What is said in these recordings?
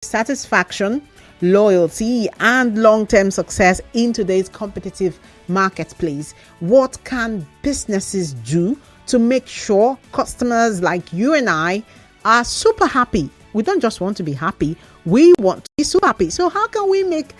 satisfaction, loyalty, and long-term success in today's competitive marketplace. What can businesses do to make sure customers like you and I are super happy? We don't just want to be happy, we want to be super happy. So how can we make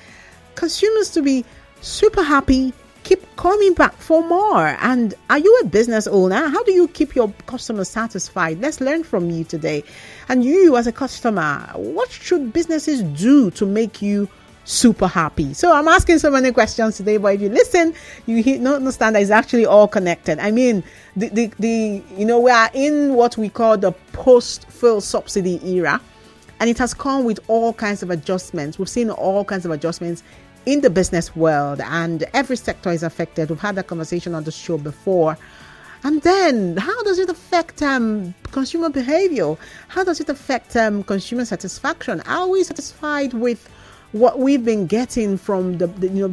consumers to be super happy, keep coming back for more? And are you a business owner? How do you keep your customers satisfied? Let's learn from you today. And you as a customer, what should businesses do to make you super happy? So I'm asking so many questions today, but if you listen, you understand that it's actually all connected. I mean, we are in what we call the post-fuel subsidy era, and it has come with all kinds of adjustments. We've seen all kinds of adjustments in the business world, and every sector is affected. We've had that conversation on the show before. And then how does it affect consumer behavior? How does it affect consumer satisfaction? Are we satisfied with what we've been getting from the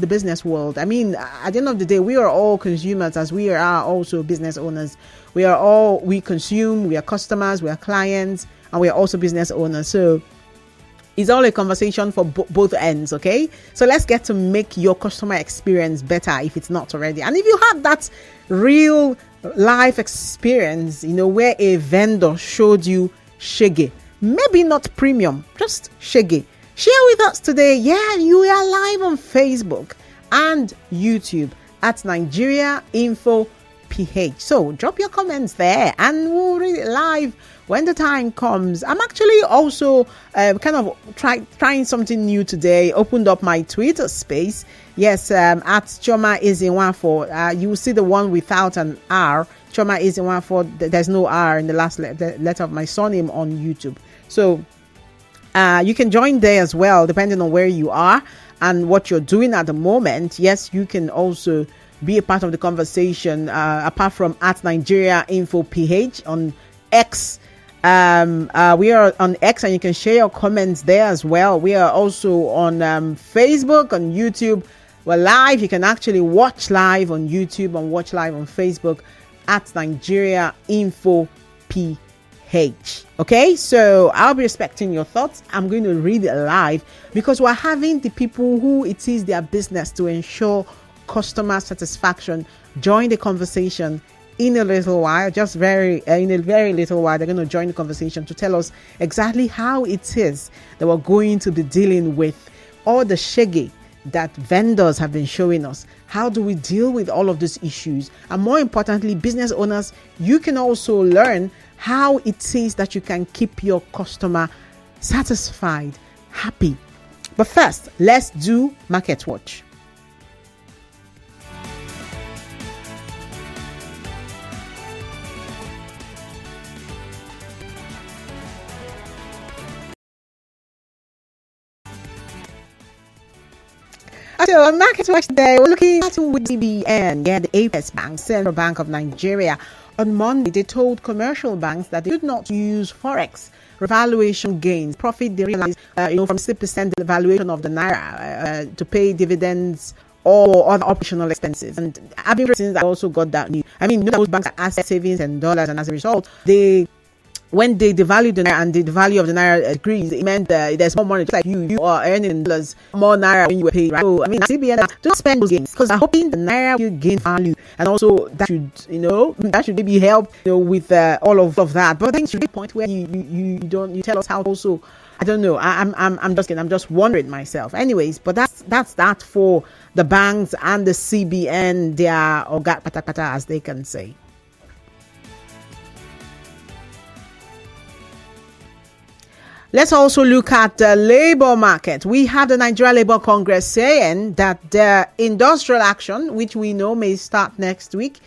business world? I mean, at the end of the day, we are all consumers, as we are also business owners. We consume, we are customers, we are clients, and we are also business owners. So it's all a conversation for both ends, okay? So let's get to make your customer experience better if it's not already. And if you have that real life experience, where a vendor showed you shege, maybe not premium, just shege, share with us today. Yeah, you are live on Facebook and YouTube at Nigeria Info PH. So drop your comments there and we'll read it live when the time comes. I'm actually also kind of trying something new today. Opened up my Twitter space. Yes, at Choma is in 14. You will see the one without an R. Choma is in 14. There's no R in the last letter of my surname on YouTube. So you can join there as well, depending on where you are and what you're doing at the moment. Yes, you can also be a part of the conversation, apart from at Nigeria Info PH on X. We are on X, and you can share your comments there as well. We are also on Facebook, on YouTube. We're live. You can actually watch live on YouTube and watch live on Facebook at Nigeria Info PH. Okay, so I'll be respecting your thoughts. I'm going to read it live because we're having the people who it is their business to ensure customer satisfaction join the conversation in a little while. In a very little while, they're going to join the conversation to tell us exactly how it is that we're going to be dealing with all the shege that vendors have been showing us. How do we deal with all of these issues? And more importantly, business owners, you can also learn how it is that you can keep your customer satisfied, happy. But first, let's do Market Watch. So on Market Watch today, we're looking at CBN, the Apex Bank, Central Bank of Nigeria. On Monday, they told commercial banks that they should not use forex revaluation gains, profit they realized, from 6% devaluation of the naira to pay dividends or other operational expenses. And I've been since I also got that news. I mean, those banks are asset savings and dollars, and as a result, when they devalued the naira and the value of the naira decreased, it meant there's more money. Just like you are earning dollars, more naira when you were paid, right? So I mean, CBN don't spend those gains because I'm hoping the naira will gain value, and also that should maybe help with all of that. But I think it's a point where you tell us how also. I don't know. I'm just kidding. I'm just wondering myself. Anyways, but that's that for the banks and the CBN. They are ogat patakata, as they can say. Let's also look at the labor market. We have the Nigeria Labour Congress saying that the industrial action, which we know may start next week,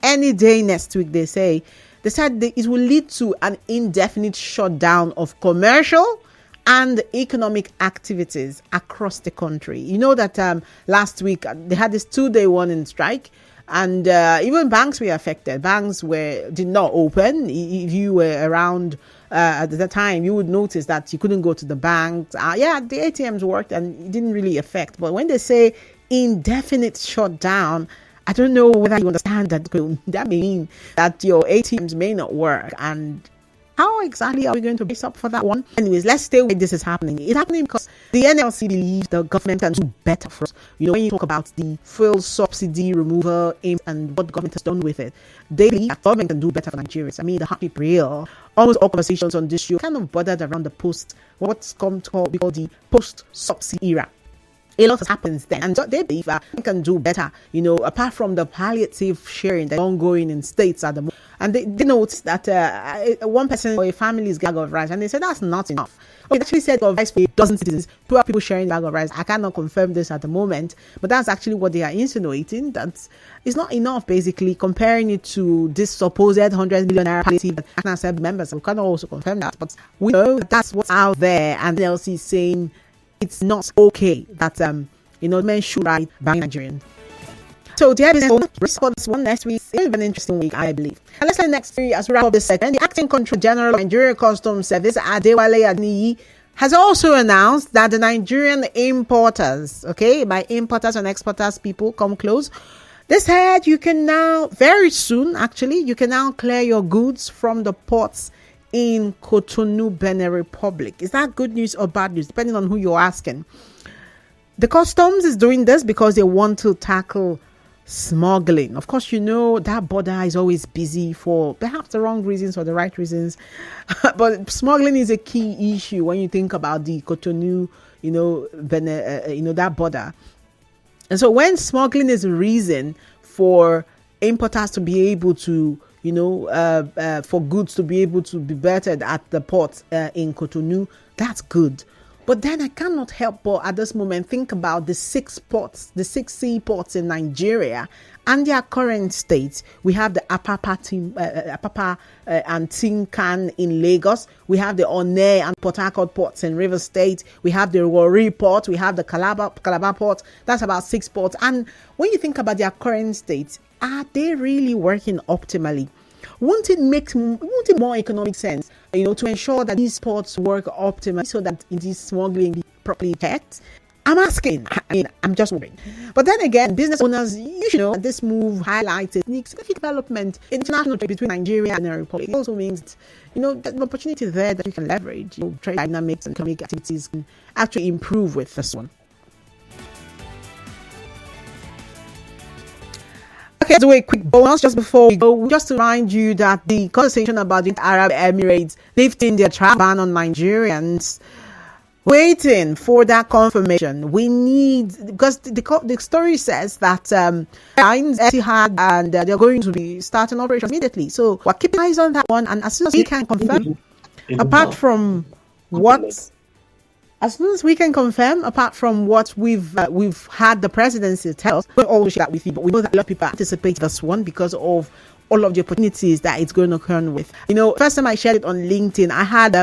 any day next week, they said it will lead to an indefinite shutdown of commercial and economic activities across the country. You know that last week they had this 2-day warning strike. And even banks were affected. Banks did not open. If you were around at the time, you would notice that you couldn't go to the bank. The ATMs worked and it didn't really affect. But when they say indefinite shutdown, I don't know whether you understand that. That may mean that your ATMs may not work. And How exactly are we going to brace up for that one? Anyways, let's stay where this is happening. It's happening because the NLC believes the government can do better for us. When you talk about the fuel subsidy removal and what the government has done with it, they believe the government can do better for Nigerians. The heart is real. Almost all conversations on this show kind of bothered around what's come to be called the post-subsidy era. A lot happens then, and they believe we can do better, apart from the palliative sharing that's ongoing in states at the moment. And they noticed that one person or a family is getting a bag of rice, and they said that's not enough. It actually said of rice for a dozen citizens, 12 people sharing a bag of rice. I cannot confirm this at the moment, but that's actually what they are insinuating, that it's not enough, basically, comparing it to this supposed 100 million naira palliative that can accept members. We cannot also confirm that, but we know that's what's out there, and the LC is saying it's not okay that men should ride by Nigerian. So the business for this one next week is an interesting week, I believe. And let's say next week, as we wrap up this segment, the Acting Controller General of Nigeria Customs Service, Adewale Adeniyi, has also announced that the Nigerian importers, by importers and exporters, people come close. They said you can now, very soon actually, you can now clear your goods from the ports in Cotonou, Benin Republic. Is that good news or bad news, depending on who you're asking? The customs is doing this because they want to tackle smuggling. Of course, that border is always busy for perhaps the wrong reasons or the right reasons, but smuggling is a key issue when you think about the Cotonou, Benin, that border. And so when smuggling is a reason for importers to be able to for goods to be able to be bettered at the port in Cotonou, that's good. But then I cannot help but at this moment think about the 6 seaports in Nigeria and their current state. We have the Apapa and Tinkan in Lagos. We have the Ondaje and Port Harcourt ports in Rivers State. We have the Warri port. We have the Calabar port. That's about 6 ports. And when you think about their current state, are they really working optimally? Won't it more economic sense, to ensure that these ports work optimally so that this smuggling be properly checked? I'm asking. I'm just wondering. But then again, business owners, you should know that this move highlights a significant development in international trade between Nigeria and the Republic. It also means, there's an opportunity there that you can leverage. Trade dynamics and economic activities can actually improve with this one. Okay, let's do a quick bonus just before we go. Just to remind you that the conversation about the Arab Emirates lifting their travel ban on Nigerians, waiting for that confirmation. We need, because the story says that Etihad and they're going to be starting operations immediately. So we're keeping eyes on that one, and as soon as we can confirm, apart from what we've had the presidency tell us, we'll always share that with you. But we know that a lot of people anticipate this one because of all of the opportunities that it's going to come with. First time I shared it on LinkedIn, I had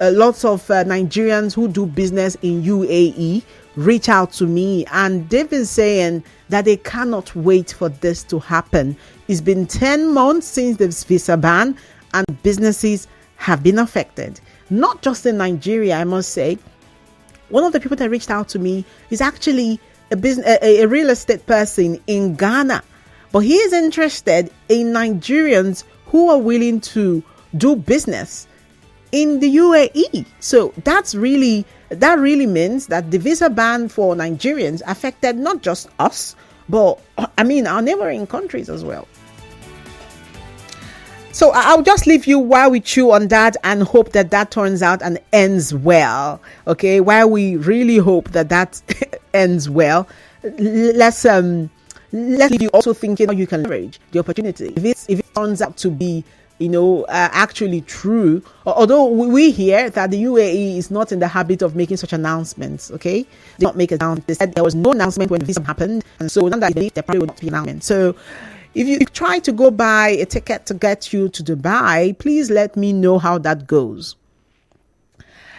lots of Nigerians who do business in UAE reach out to me, and they've been saying that they cannot wait for this to happen. It's been 10 months since the visa ban, and businesses have been affected. Not just in Nigeria, I must say. One of the people that reached out to me is actually a real estate person in Ghana, but he is interested in Nigerians who are willing to do business in the UAE. So that really means that the visa ban for Nigerians affected not just us, but our neighboring countries as well. So I'll just leave you while we chew on that and hope that turns out and ends well. Okay, while we really hope that ends well, let's leave you also thinking how you can leverage the opportunity. If it turns out to be actually true, although we hear that the UAE is not in the habit of making such announcements. Okay, they don't make announcements. They said there was no announcement when the visa happened, and so now that I believe there probably will not be an announcement. So if you try to go buy a ticket to get you to Dubai, please let me know how that goes.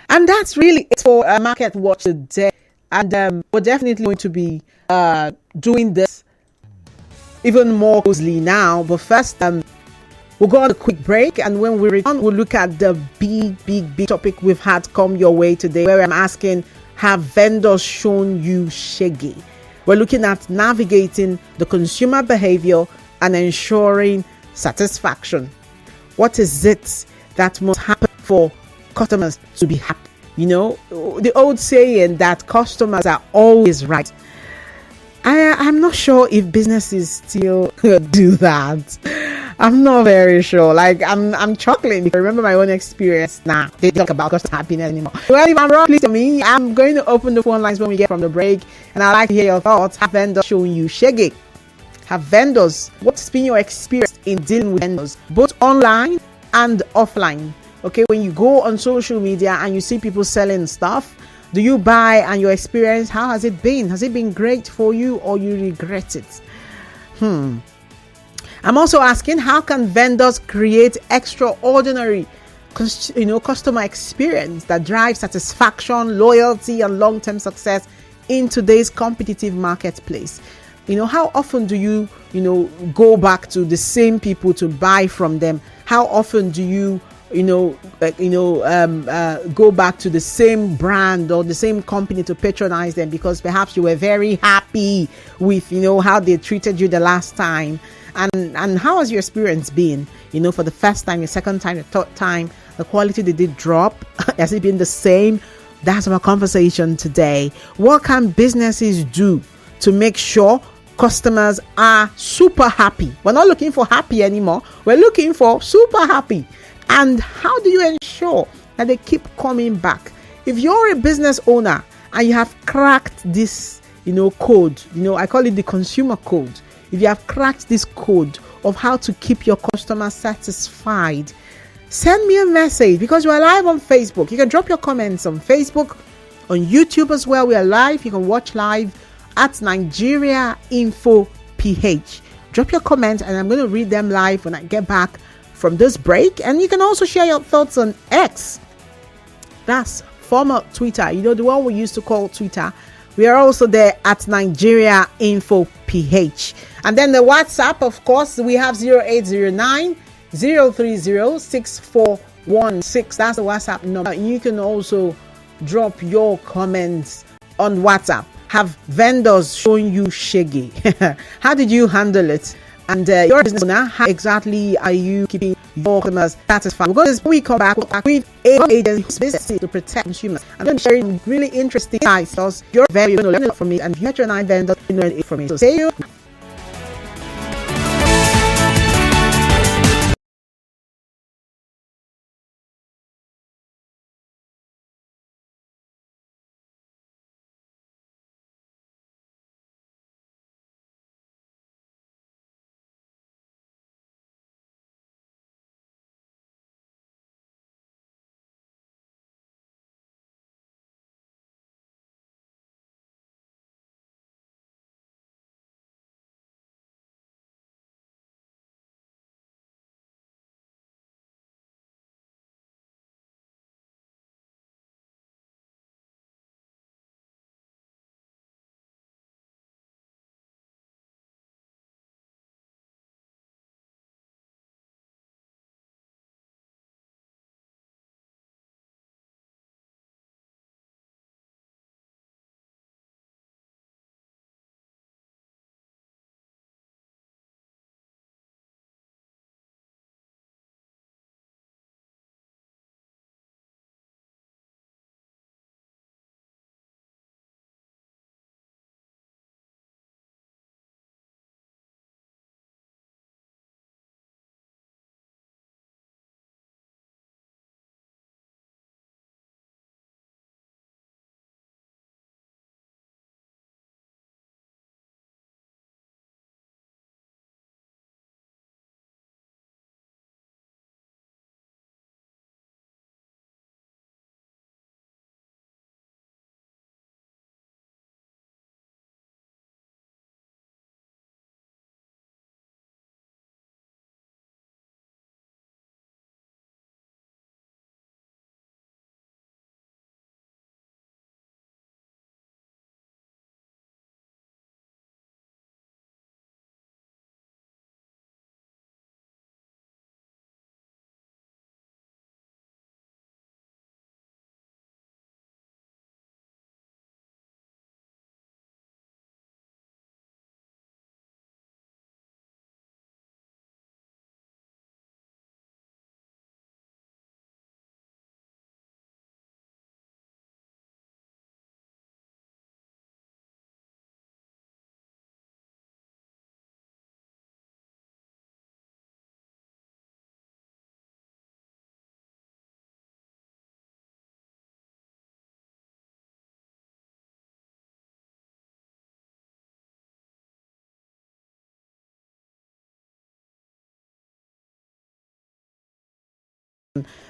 And that's really it for Market Watch today. And we're definitely going to be doing this even more closely now. But first, we'll go on a quick break. And when we return, we'll look at the big topic we've had come your way today, where I'm asking, have vendors shown you shaggy? We're looking at navigating the consumer behavior and ensuring satisfaction. What is it that must happen for customers to be happy. The old saying that customers are always right. I'm not sure if businesses still do that. I'm not very sure. Like I'm chuckling because I remember my own experience. Nah, they don't talk about customer happiness anymore. Well, if I'm wrong, please tell me. I'm going to open the phone lines when we get from the break, and I'd like to hear your thoughts. Have vendors showing you shaggy? Have vendors? What's been your experience in dealing with vendors, both online and offline? Okay, when you go on social media and you see people selling stuff, do you buy? And your experience, how has it been? Has it been great for you, or you regret it? I'm also asking, how can vendors create extraordinary customer experience that drives satisfaction, loyalty, and long-term success in today's competitive marketplace? How often do you go back to the same people to buy from them? How often do you go back to the same brand or the same company to patronize them because perhaps you were very happy with how they treated you the last time? And how has your experience been? For the first time, the second time, the third time, the quality did it drop? Has it been the same? That's our conversation today. What can businesses do to make sure customers are super happy? We're not looking for happy anymore. We're looking for super happy. And how do you ensure that they keep coming back? If you're a business owner and you have cracked this, code, I call it the consumer code. If you have cracked this code of how to keep your customers satisfied, send me a message, because we're live on Facebook. You can drop your comments on Facebook, on YouTube as well. We are live. You can watch live at Nigeria Info PH. Drop your comments and I'm going to read them live when I get back from this break. And you can also share your thoughts on X. That's former Twitter, the one we used to call Twitter. We are also there at Nigeria Info PH. And then the WhatsApp, of course, we have 0809 030 6416. That's the WhatsApp number. You can also drop your comments on WhatsApp. Have vendors showing you shaggy? How did you handle it? And your business owner, how exactly are you keeping your customers satisfied? Because when we come back with a agency's business to protect consumers. I'm going to be sharing really interesting insights. You're going to learn a lot from me, and if you're a vendor, you learn it from me. So see you.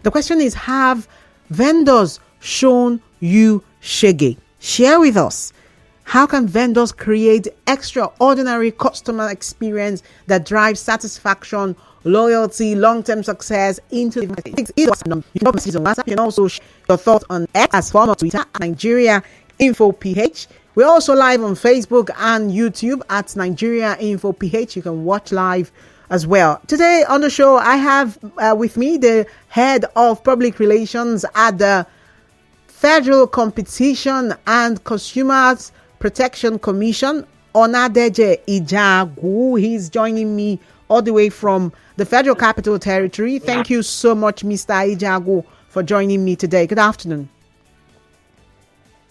The question is, have vendors shown you shege? Share with us. How can vendors create extraordinary customer experience that drives satisfaction, loyalty, long-term success into the market? You can message on WhatsApp. You can also share your thoughts on X as former Twitter at Nigeria Info PH. We're also live on Facebook and YouTube at Nigeria Info PH. You can watch live as well. Today on the show, I have with me the head of public relations at the Federal Competition and Consumers Protection Commission, Ondaje Ijagwu. He's joining me all the way from the Federal Capital Territory. Thank you so much, Mr. Ijagwu, for joining me today. Good afternoon.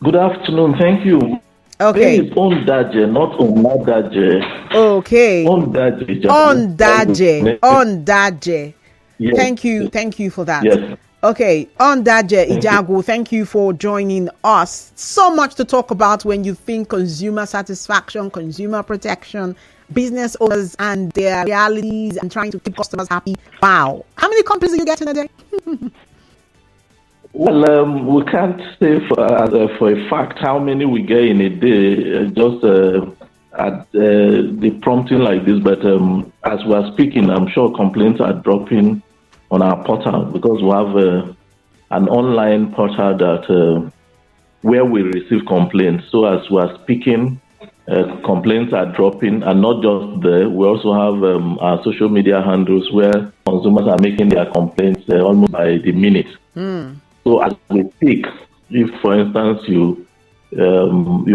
Good afternoon. Thank you. Okay. It's Ondaje, not Ondaje. Okay. Ondaje. Ondaje. Yes. Thank you for that. Yes. Okay, Ondaje Ijagwu, thank you for joining us. So much to talk about when you think consumer satisfaction, consumer protection, business owners and their realities and trying to keep customers happy. Wow. How many companies do you get in a day? Well, we can't say for a fact how many we get in a day, just at the prompting like this. But as we are speaking, I'm sure complaints are dropping on our portal, because we have an online portal that where we receive complaints. So as we are speaking, complaints are dropping, and not just there. We also have our social media handles where consumers are making their complaints almost by the minute. So as we speak, if for instance you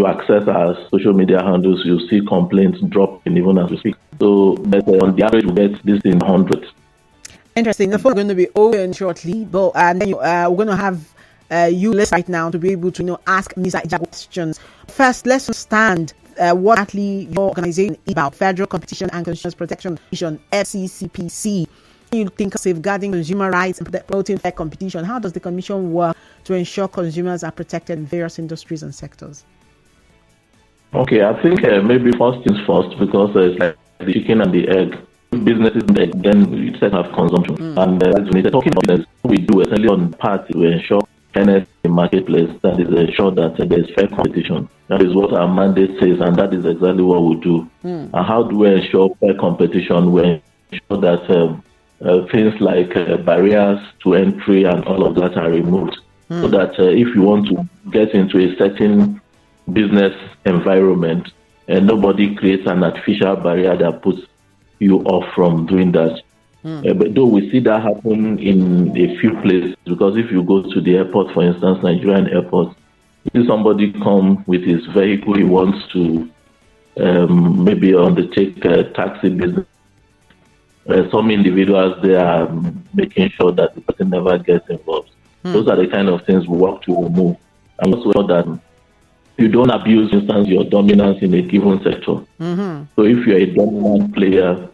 access our social media handles, you see complaints dropping even as we speak. So on the average, we get this in hundreds. Interesting. The phone is going to be open shortly, but then we're going to have you list right now to be able to ask Mr. Ijagwu questions. First, let's understand what actually your organization is about. Federal Competition and Consumers Protection Commission, FCCPC. You think of safeguarding consumer rights and promoting fair competition. How does the commission work to ensure consumers are protected in various industries and sectors? Okay, I think maybe first things first, because it's like the chicken and the egg. Businesses, then you set have consumption. And as we talking about business, we do essentially on part to ensure fairness in the marketplace, that is ensure that there's fair competition. That is what our mandate says, and that is exactly what we do. And how do we ensure fair competition? We ensure that things like barriers to entry and all of that are removed, so that if you want to get into a certain business environment, nobody creates an artificial barrier that puts you off from doing that. But though we see that happen in a few places, because if you go to the airport, for instance, Nigerian airport, if somebody come with his vehicle, he wants to maybe undertake a taxi business, some individuals, they are making sure that the person never gets involved. Those are the kind of things we work to remove. And also that you don't abuse, for instance, your dominance in a given sector. So if you're a dominant player,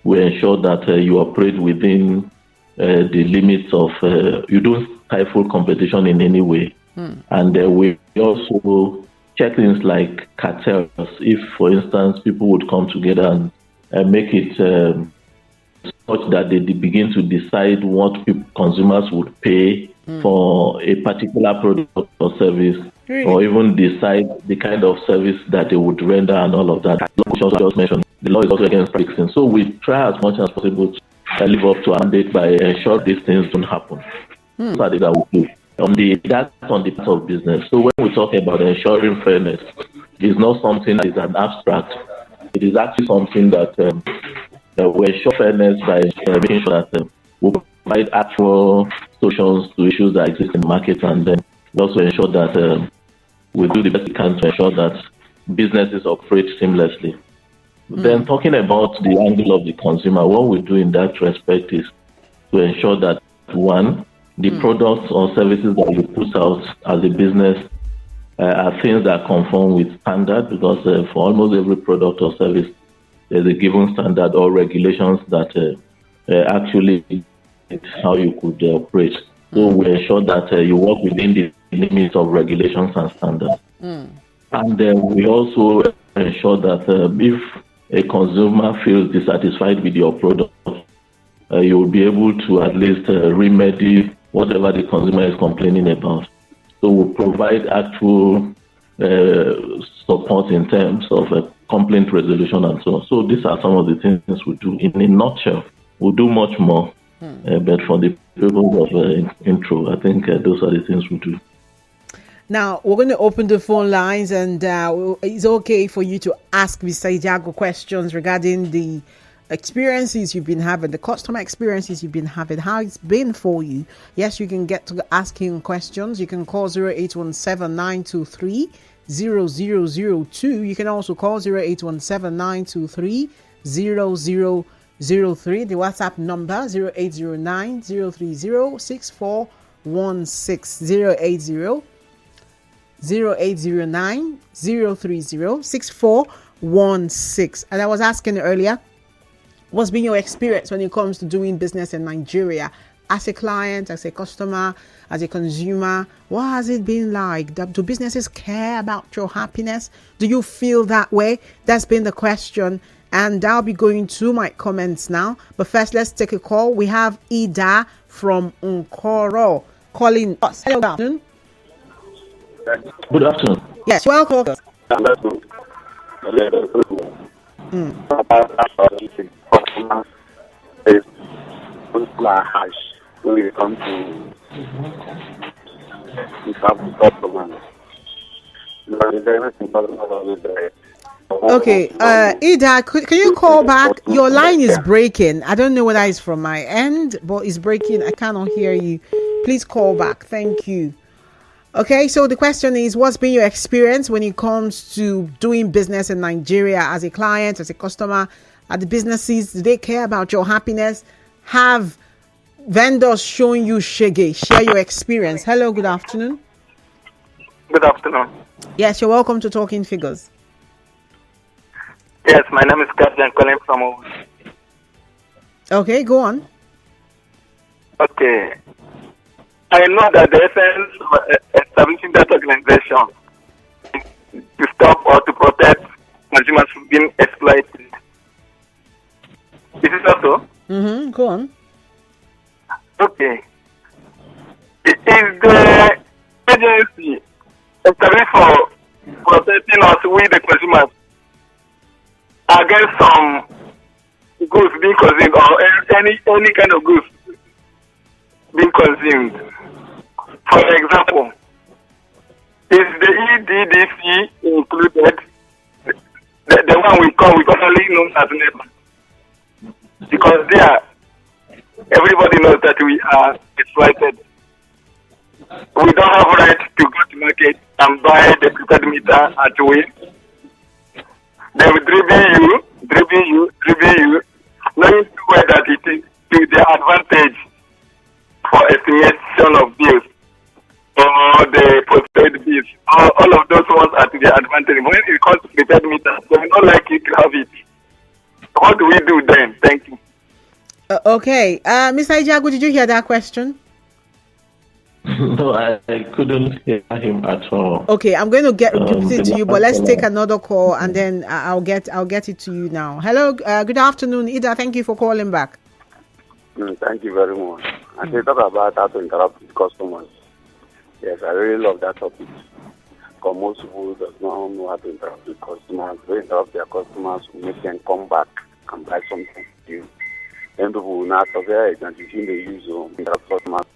we ensure that you operate within the limits of, you don't stifle competition in any way. And we also check things like cartels. If, for instance, people would come together and make it such that they begin to decide what consumers would pay for a particular product or service, or even decide the kind of service that they would render and all of that. Just mentioned, the law is also against practicing. So we try as much as possible to live up to our mandate by ensuring these things don't happen. So that we do. That's on the part of business. So when we talk about ensuring fairness, it's not something that is an abstract. It is actually something that we ensure fairness by making sure that we provide actual solutions to issues that exist in the market, and then we also ensure that we do the best we can to ensure that businesses operate seamlessly. Then talking about the angle of the consumer, what we do in that respect is to ensure that, one, the products or services that you put out as a business are things that conform with standard, because for almost every product or service, there's a given standard or regulations that actually how you could operate. So we ensure that you work within the limits of regulations and standards. And we also ensure that if a consumer feels dissatisfied with your product, you will be able to at least remedy whatever the consumer is complaining about. So we provide actual support in terms of complaint resolution and so on. So these are some of the things we do. In a nutshell, we'll do much more. But for the purpose of intro, I think those are the things we do. Now, we're going to open the phone lines, and it's okay for you to ask Mr. Ijagwu questions regarding the experiences you've been having, the customer experiences you've been having, how it's been for you. Yes, you can get to asking questions. You can call 0817-923-0002. You can also call 0817-923-0003. The WhatsApp number 0809-030-6416 0809-030-6416. And I was asking earlier, what's been your experience when it comes to doing business in Nigeria? As a client, as a customer, as a consumer, what has it been like? Do businesses care about your happiness? Do you feel that way? That's been the question. And I'll be going to my comments now. But first, let's take a call. We have Ida from Nkoro calling us. Hello, good afternoon. Good afternoon. Yes, welcome. When it comes to okay, Ida, can you call back? Your line is breaking. I don't know whether it's from my end, but it's breaking. I cannot hear you. Please call back. Thank you. Okay, so the question is, what's been your experience when it comes to doing business in Nigeria as a client, as a customer? Are the businesses, do they care about your happiness? Have vendors shown you shege? Share your experience. Hello, good afternoon. Good afternoon. Yes, you're welcome to Talking Figures. Yes, my name is Captain calling from Ogun. Okay, go on. Okay. I know that the essence of establishing that organization is to stop or to protect consumers from being exploited. Is it also? Go on. Okay. Is the agency established for protecting us, we the consumers, against some goods being consumed or any kind of goods being consumed? For example, is the EDDC included? The one we commonly known as NEPA? Because there, everybody knows that we are exploited. We don't have right to go to market and buy the prepared meter at will. They will dribble you, knowing well that it is to their advantage for estimation of bills or the postpaid bills. All of those ones are to their advantage. When it comes to prepared meters, they will not like you to have it. What do we do then? Thank you. Okay. Mr. Ijagwu, did you hear that question? No, I couldn't hear him at all. Okay, I'm going to give it to you, but let's take another call and then I'll get it to you now. Hello, good afternoon, Ida. Thank you for calling back. Thank you very much. I say talk about how to interact with customers. Yes, I really love that topic. Because most people do not know how to interact with customers. They interact with their customers, who make them come back and buy something to you. Then people will not talk about it, and you think they use interact with customers.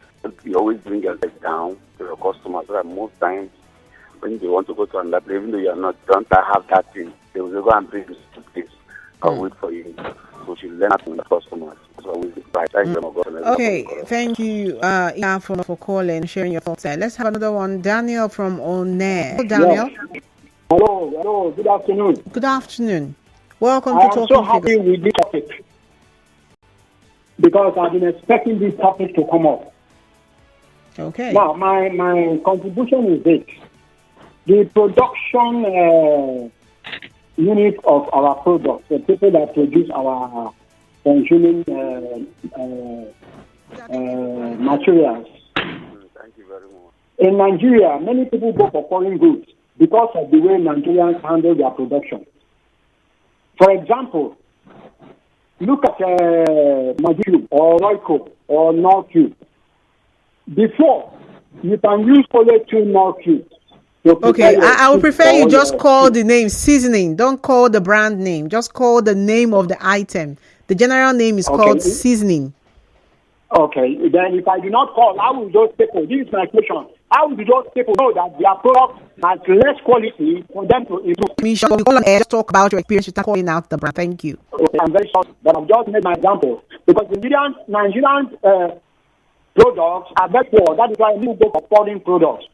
You always bring yourself down to your customers. So that most times when they want to go to another place, even though you are not, don't have that thing, they will go and bring you to this and wait for you. So you learn how to the customers. It's always right. Okay, thank you, for calling, sharing your thoughts there. Let's have another one. Daniel from Ondaje. Hello, Daniel. Yes. Hello. Good afternoon. Good afternoon. Welcome to Talking Figures. I'm so happy with this topic because I've been expecting this topic to come up. Okay. Now, my contribution is this. The production unit of our products, the people that produce our consuming materials. Thank you very much. In Nigeria, many people go for foreign goods because of the way Nigerians handle their production. For example, look at Magicube or Royco or Norcube. Before, you can use only 2 Norcubes. Okay, I would prefer you just call the name seasoning. Don't call the brand name. Just call the name of the item. The general name is called seasoning. Okay, then if I do not call, how will those people, this is my question, how will those people know that their product has less quality for them to improve? Misha, we call on air, just talk about your experience without calling out the brand. Thank you. Okay, I'm very sorry, but I've just made my example. Because the Nigerian products are very poor. That is why we go for foreign products.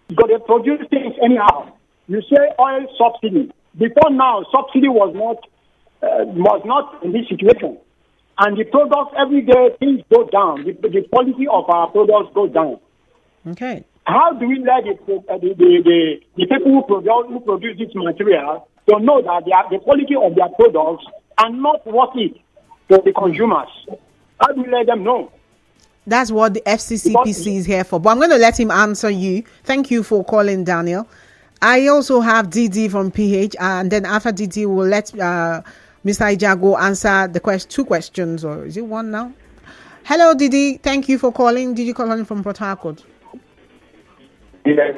Because they produce things anyhow. You say oil subsidy. Before now, subsidy was not in this situation. And the products, every day, things go down. The quality of our products goes down. Okay. How do we let the people who produce this material to know that the quality of their products are not worth it to the consumers? How do we let them know? That's what the FCCPC is here for. But I'm going to let him answer you. Thank you for calling, Daniel. I also have Didi from PH, and then after Didi, we'll let Mr. Ijagwu answer the 2 questions, or is it 1 now? Hello, Didi. Thank you for calling. Didi calling from Port Harcourt. Yeah,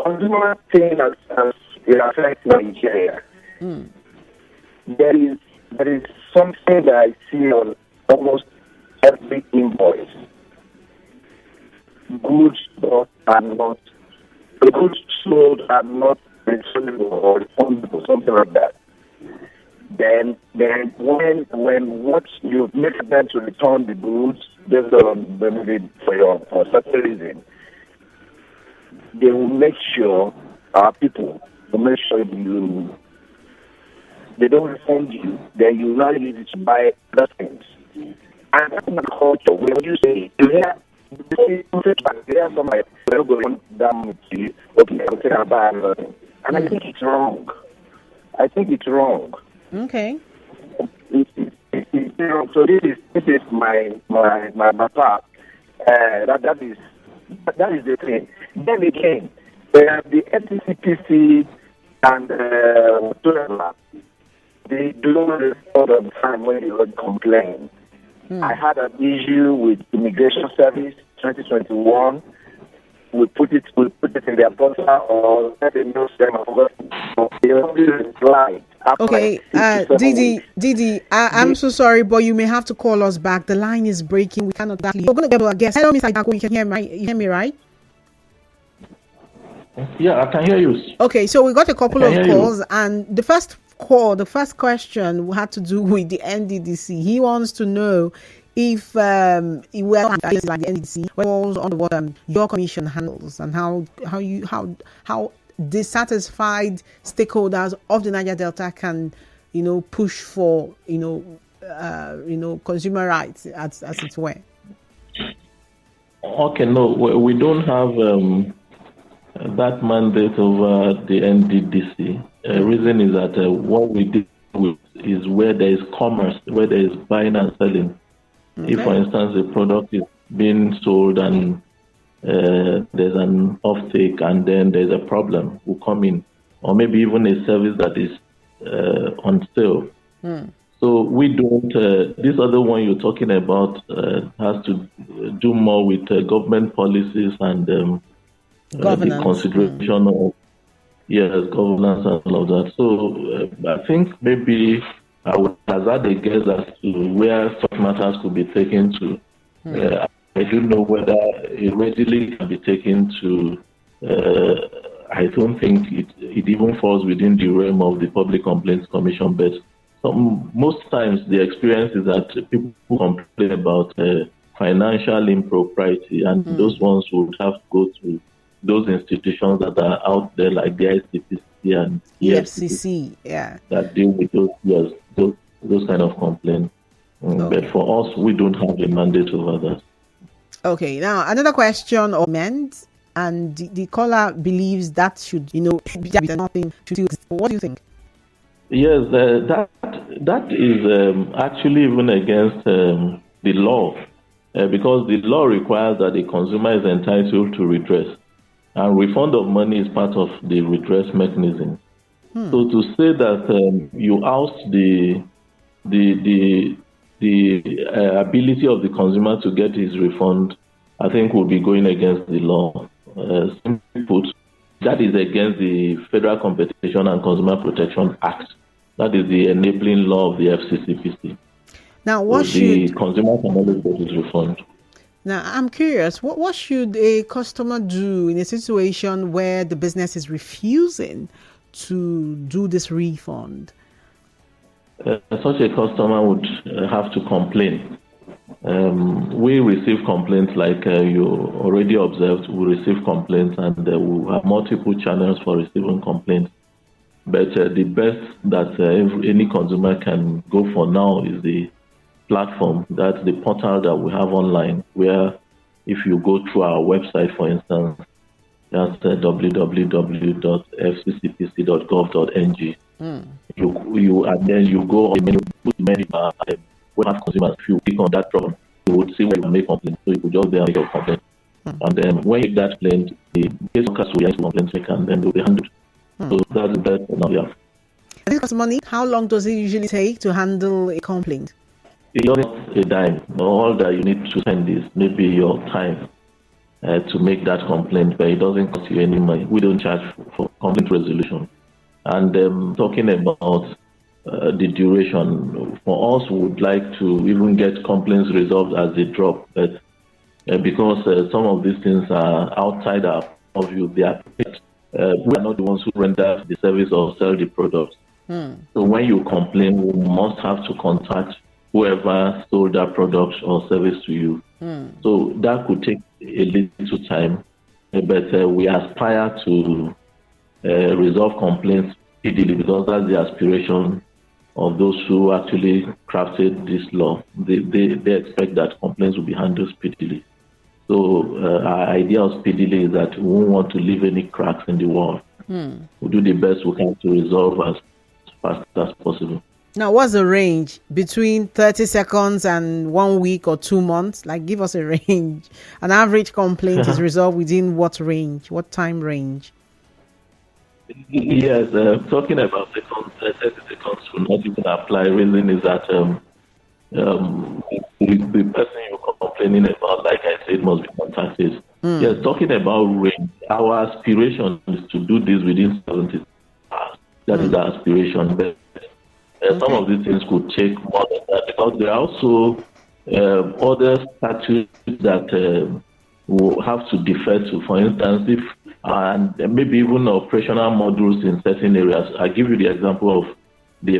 consumer thing as it affects Nigeria. There is something that I see on almost every invoice. Goods sold are not returnable or refundable, something like that. Then when what you make them to return the goods based on maybe for certain reason, they will make sure our people will make sure they don't refund you, then you now use it to buy other things. And that's my culture. When you say somebody will go down with you, okay, I'll take a buy another thing. And I think it's wrong. Okay. It's wrong. So this is my part. That is the thing. Then again, the FCCPC and whatever, they don't respond on time when you complain. I had an issue with Immigration Service 2021. We put it in their portal or let them know them. They only replied. Okay, Didi, I'm so sorry, but you may have to call us back. The line is breaking. We cannot exactly. We're going to get our guest. Hello, Mr. Ijagwu. You can hear me, right? Yeah, I can hear you. Okay, so we got a couple of calls, and the first question had to do with the NDDC. He wants to know if like the NDDC falls on what your commission handles, and how dissatisfied stakeholders of the Niger Delta can, push for, consumer rights as it were. Okay, no, we don't have that mandate over the NDDC. Reason is that what we deal with is where there is commerce, where there is buying and selling. Okay. If, for instance, a product is being sold and there's an offtake and then there's a problem, will come in, or maybe even a service that is on sale. So we don't. This other one you're talking about has to do more with government policies and the consideration of governance and all of that. So I think maybe I would hazard a guess as to where such matters could be taken to. I don't know whether it readily can be taken to. I don't think it even falls within the realm of the Public Complaints Commission, but most times the experience is that people complain about financial impropriety, and those ones would have to go to those institutions that are out there, like the ICPC and FCC, that deal with those kind of complaints. But for us, we don't have a mandate over that. Okay, now another question of amend, and the caller believes that should, be nothing to do. What do you think? Yes, that is actually even against the law, because the law requires that the consumer is entitled to redress, and refund of money is part of the redress mechanism. So to say that you oust the ability of the consumer to get his refund, I think would be going against the law. Simply put, that is against the Federal Competition and Consumer Protection Act. That is the enabling law of the FCCPC. Now, what so should the consumer can always get his refund? Now, I'm curious, what should a customer do in a situation where the business is refusing to do this refund? Such a customer would have to complain. We receive complaints like you already observed. We receive complaints, and we have multiple channels for receiving complaints. But the best that any consumer can go for now is the platform, that's the portal that we have online, where if you go through our website, for instance, that's www.fccpc.gov.ng. You and then you go on many where have consumers. If you click on that problem, you would see where you make complaints. So you could just there make your complaint. And then when you get that complaint, the case workers will answer complaints and then they'll be handled. So that's the best now we have. This costs money. How long does it usually take to handle a complaint? It's not a dime. All that you need to spend is maybe your time to make that complaint, but it doesn't cost you any money. We don't charge for complaint resolution. And talking about the duration, for us, we would like to even get complaints resolved as they drop, but because some of these things are outside our purview, we are not the ones who render the service or sell the products. So when you complain, we must have to contact whoever sold that product or service to you. So that could take a little time, but we aspire to resolve complaints speedily, because that's the aspiration of those who actually crafted this law. They expect that complaints will be handled speedily. So our idea of speedily is that we won't want to leave any cracks in the wall. We'll do the best we can to resolve as fast as possible. Now, what's the range between 30 seconds and 1 week or 2 months? Like, give us a range. An average complaint is resolved within what range? What time range? Yes, talking about 30 seconds will not even apply. Reason is that the person you're complaining about, like I said, must be contacted. Yes, talking about range, our aspiration is to do this within 70 hours. That is our aspiration. But some of these things could take more than that, because there are also other statutes that will have to defer to. For instance, if and maybe even operational modules in certain areas. I give you the example of the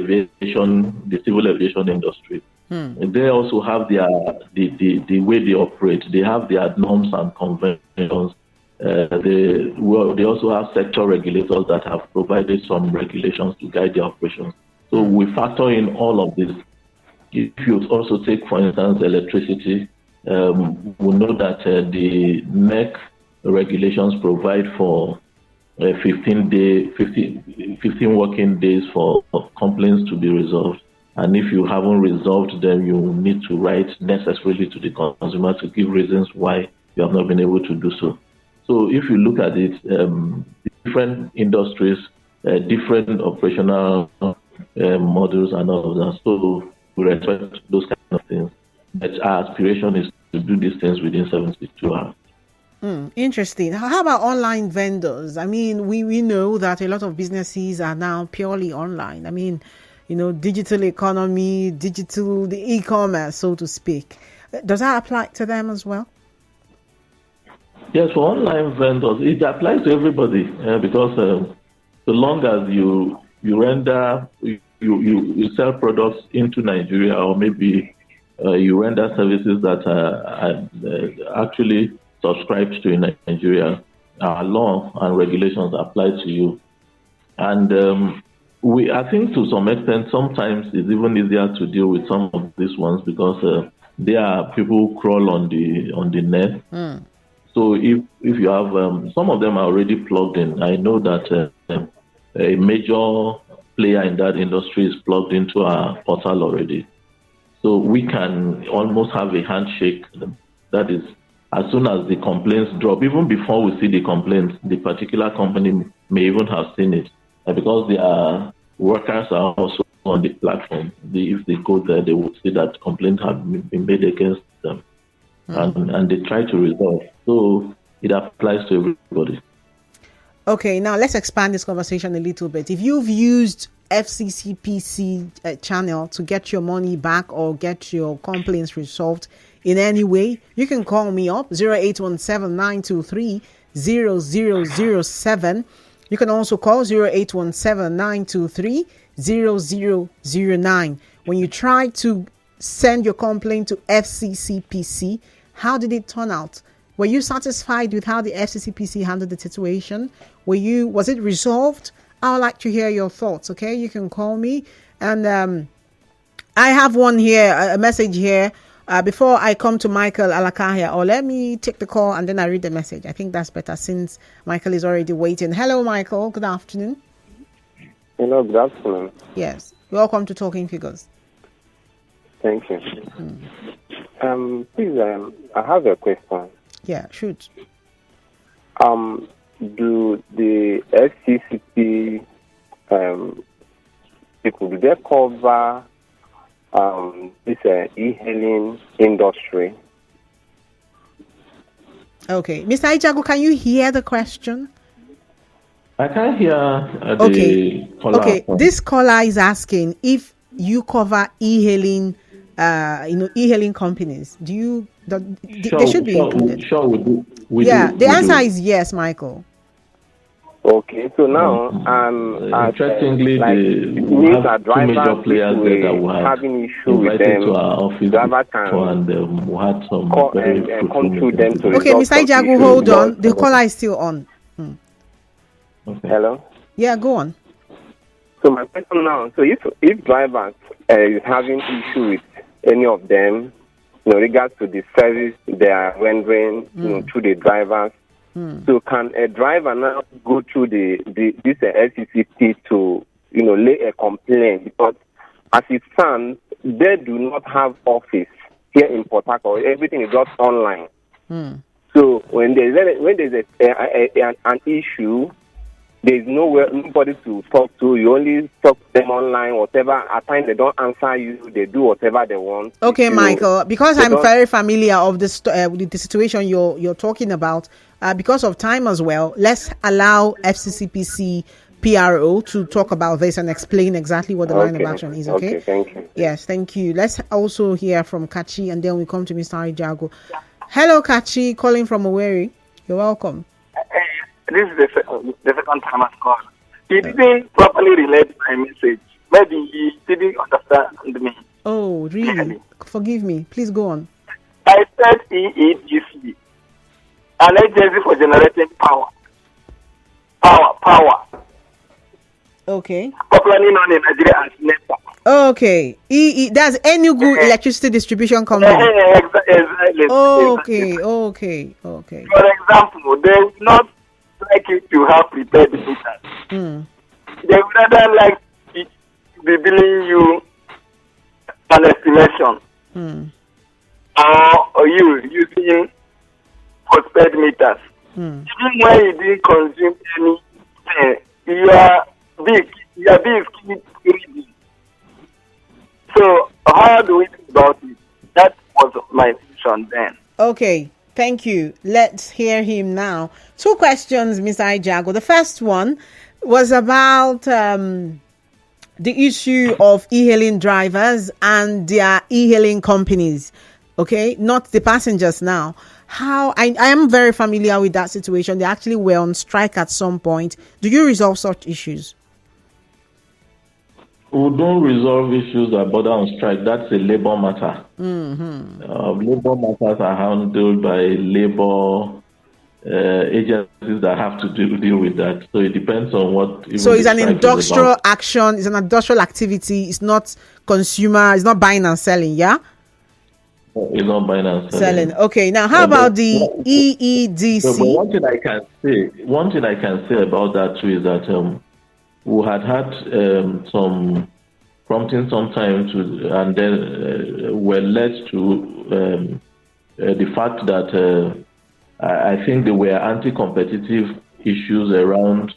civil aviation industry. They also have the way they operate. They have their norms and conventions. They also have sector regulators that have provided some regulations to guide their operations. So we factor in all of this. If you also take, for instance, electricity, we know that the NEC regulations provide for 15 working days for complaints to be resolved. And if you haven't resolved them, you need to write necessarily to the consumer to give reasons why you have not been able to do so. So if you look at it, different industries, different operational models and all of that. So we respect those kind of things. But our aspiration is to do these things within 72 hours. Interesting. How about online vendors? I mean, we know that a lot of businesses are now purely online. I mean, digital economy, the e-commerce, so to speak. Does that apply to them as well? Yes, for online vendors, it applies to everybody because so long as you render, you sell products into Nigeria, or maybe you render services that are actually subscribed to in Nigeria, our law and regulations apply to you. And I think to some extent, sometimes it's even easier to deal with some of these ones because there are people who crawl on the net. So if you have, some of them are already plugged in. I know that a major player in that industry is plugged into our portal already. So we can almost have a handshake. That is, as soon as the complaints drop, even before we see the complaints, the particular company may even have seen it. because their workers are also on the platform. If they go there, they will see that complaints have been made against them, and they try to resolve. So it applies to everybody. Okay, now let's expand this conversation a little bit. If you've used FCCPC channel to get your money back or get your complaints resolved in any way, you can call me up 0817-923-0007. You can also call 0817-923-0009. When you try to send your complaint to FCCPC, how did it turn out? Were you satisfied with how the FCCPC handled the situation? Was it resolved? I would like to hear your thoughts. Okay, you can call me, and I have one here, a message here. Before I come to Michael Alakahia, or let me take the call and then I read the message. I think that's better since Michael is already waiting. Hello, Michael. Good afternoon. Hello, good afternoon. Yes, welcome to Talking Figures. Thank you. Please, I have a question. Yeah, shoot. Do the FCCP people, do they cover this e-hailing industry? Okay. Mr. Ijagwu, can you hear the question? I can't hear the caller. Okay, this caller is asking if you cover e-hailing, e-hailing companies. Do you? They should be included. Sure, we do. The answer is yes, Michael. Okay, so now interestingly, we have two major players that we have having issue with them. To our office driver can and we had some come through them to okay, Mr. Ijagwu, hold on. The caller is still on. Okay. Hello. Yeah, go on. So my question now: so if drivers is having issue with any of them, regards to the service they are rendering, to the drivers. So can a driver now go through this FCCP to, lay a complaint? Because as it stands, they do not have office here in Port Harcourt. Everything is just online. So when there's an issue, there's nobody to talk to. You only talk to them online, whatever. At times they don't answer you. They do whatever they want. Okay, Michael. Because I'm very familiar of this with the situation you're talking about. Because of time as well, let's allow FCCPC PRO to talk about this and explain exactly what the line of action is. Okay. Thank you. Yes, thank you. Let's also hear from Kachi, and then we come to Mr. Ijagwu. Hello, Kachi, calling from Owerri. You're welcome. This is the second time I've called. He didn't properly relate my message. Maybe he didn't understand me. Oh, really? Forgive me. Please go on. I said EEGC, an agency for generating power. Power. Okay. Popularly known in Nigeria as NEPA. Okay. That's Enugu Electricity Distribution Company. Exactly. Okay. For example, they will not like you to have prepared the meters. They would rather like to be billing you an estimation. Or you using postpaid meters. Even when you didn't consume anything, your bill keep reading. So how do we think about it? That was my position then. Okay. Thank you. Let's hear him now. 2 questions, Mr. Ijagwu. The first one was about the issue of e-hailing drivers and their e-hailing companies. Okay, not the passengers now. How I am very familiar with that situation. They actually were on strike at some point. Do you resolve such issues? We don't resolve issues that border on strike. That's a labor matter. Labor matters are handled by labor agencies that have to deal with that. So it depends on what. So it's an industrial action. It's an industrial activity. It's not consumer. It's not buying and selling. Yeah. It's not buying and selling. Okay. Now, how about the EEDC? So, but one thing I can say about that too is that we had some prompting sometime to, and then were led to the fact that I think there were anti-competitive issues around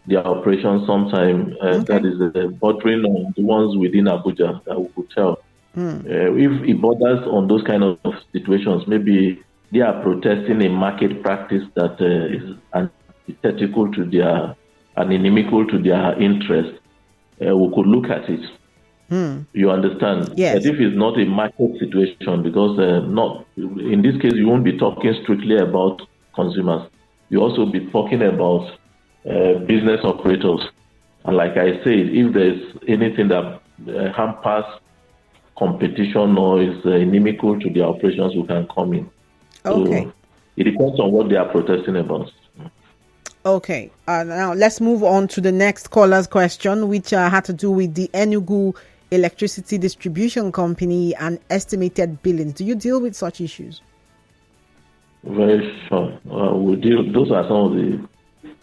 their operations sometime that is bordering on the ones within Abuja that we could tell. If it borders on those kind of situations, maybe they are protesting a market practice that is antithetical to their and inimical to their interest, we could look at it. You understand? Yes. But if it's not a market situation, because not in this case, you won't be talking strictly about consumers. You also be talking about business operators. And like I said, if there's anything that hampers competition or is inimical to their operations, we can come in. Okay. So it depends on what they are protesting about. Okay. Now let's move on to the next caller's question, which had to do with the Ijagwu Electricity Distribution Company and estimated billings. Do you deal with such issues? Very sure. We deal. Those are some of the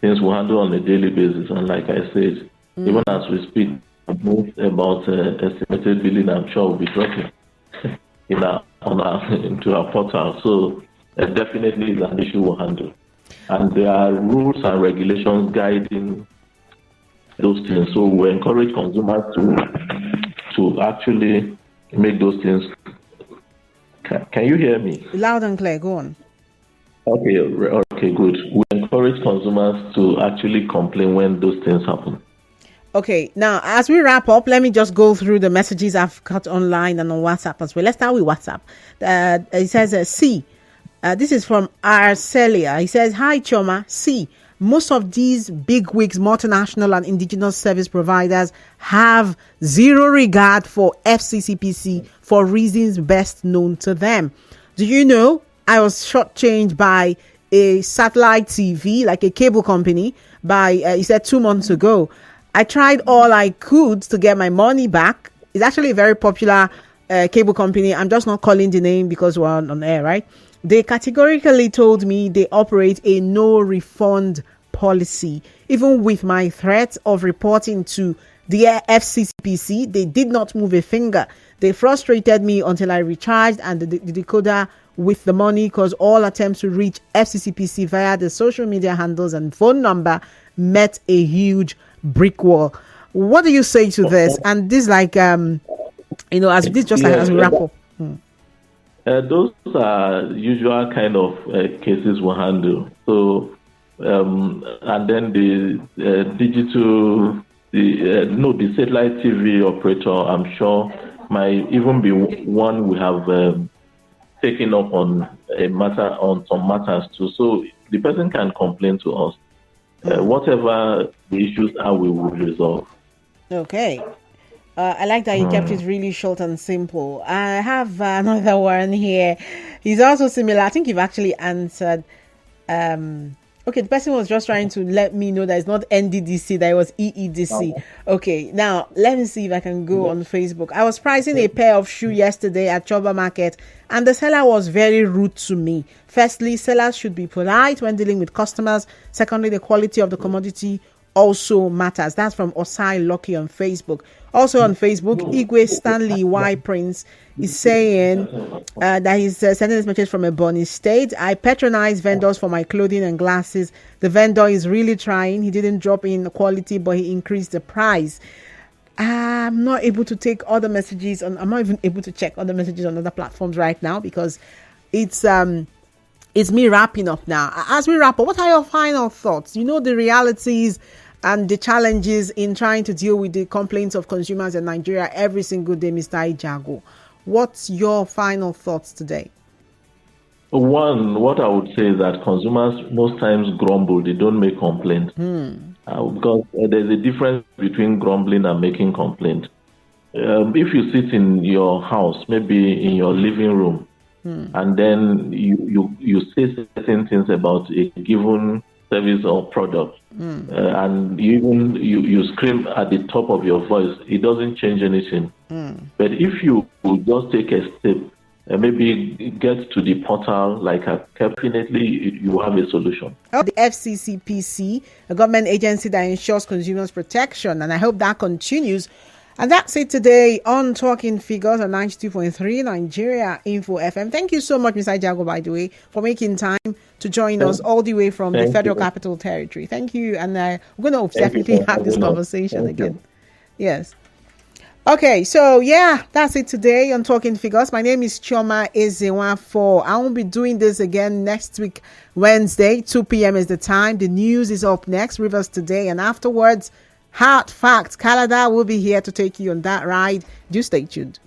things we handle on a daily basis. And like I said, even as we speak about estimated billing, I'm sure we'll be dropping into our portal. So definitely is an issue we'll handle. And there are rules and regulations guiding those things. So we encourage consumers to actually make those things. Can you hear me? Loud and clear. Go on. Okay, good. We encourage consumers to actually complain when those things happen. Okay, now as we wrap up, let me just go through the messages I've got online and on WhatsApp as well. Let's start with WhatsApp. It says, C. This is from Arcelia. He says, hi, Choma. C. Most of these big wigs, multinational and indigenous service providers have zero regard for FCCPC for reasons best known to them. Do you know I was shortchanged by a satellite TV, like a cable company, he said 2 months ago. I tried all I could to get my money back. It's actually a very popular cable company. I'm just not calling the name because we're on air, right? They categorically told me they operate a no refund policy. Even with my threat of reporting to the FCCPC, they did not move a finger. They frustrated me until I recharged and the decoder with the money, because all attempts to reach FCCPC via the social media handles and phone number met a huge brick wall. What do you say to this? And this, like, as we wrap up. Those are usual kind of cases we handle. So, and then the satellite TV operator, I'm sure, might even be one we have taken up on some matters too. So the person can complain to us. Whatever the issues are, we will resolve. Okay. I like that you kept it really short and simple. I have another one here. He's also similar. I think you've actually answered. Okay, the person was just trying to let me know that it's not NDDC, that it was EEDC. Okay, now let me see if I can go on Facebook. I was pricing a pair of shoes yesterday at Choba Market, and the seller was very rude to me. Firstly, sellers should be polite when dealing with customers. Secondly, the quality of the commodity also matters. That's from Osai Lucky on Facebook. Also on Facebook, Igwe Stanley Y Prince is saying that he's sending this message from a Bonny State. I patronize vendors for my clothing and glasses. The vendor is really trying. He didn't drop in the quality, but he increased the price. I'm not able to take other messages on. I'm not even able to check other messages on other platforms right now because it's me wrapping up now. As we wrap up, what are your final thoughts? You know the realities and the challenges in trying to deal with the complaints of consumers in Nigeria every single day, Mr. Ijagwu. What's your final thoughts today? One, what I would say is that consumers most times grumble. They don't make complaints. Because there's a difference between grumbling and making complaint. If you sit in your house, maybe in your living room, and then you say certain things about a given service or product, and you scream at the top of your voice, it doesn't change anything. But if you just take a step, maybe get to the portal, definitely you have a solution. The FCCPC, a government agency that ensures consumers protection, and I hope that continues. And that's it today on Talking Figures on 92.3 Nigeria Info FM. Thank you so much, Mr. Ijagwu, by the way, for making time to join us all the way from the Federal Capital Territory. Thank you. And we're going to definitely have this conversation again. Yes. Okay, so yeah, that's it today on Talking Figures. My name is Chioma Ezewa4. I won't be doing this again next week, Wednesday, 2 p.m. is the time. The news is up next, Rivers Today, and afterwards, Hard Facts. Canada will be here to take you on that ride. Do stay tuned.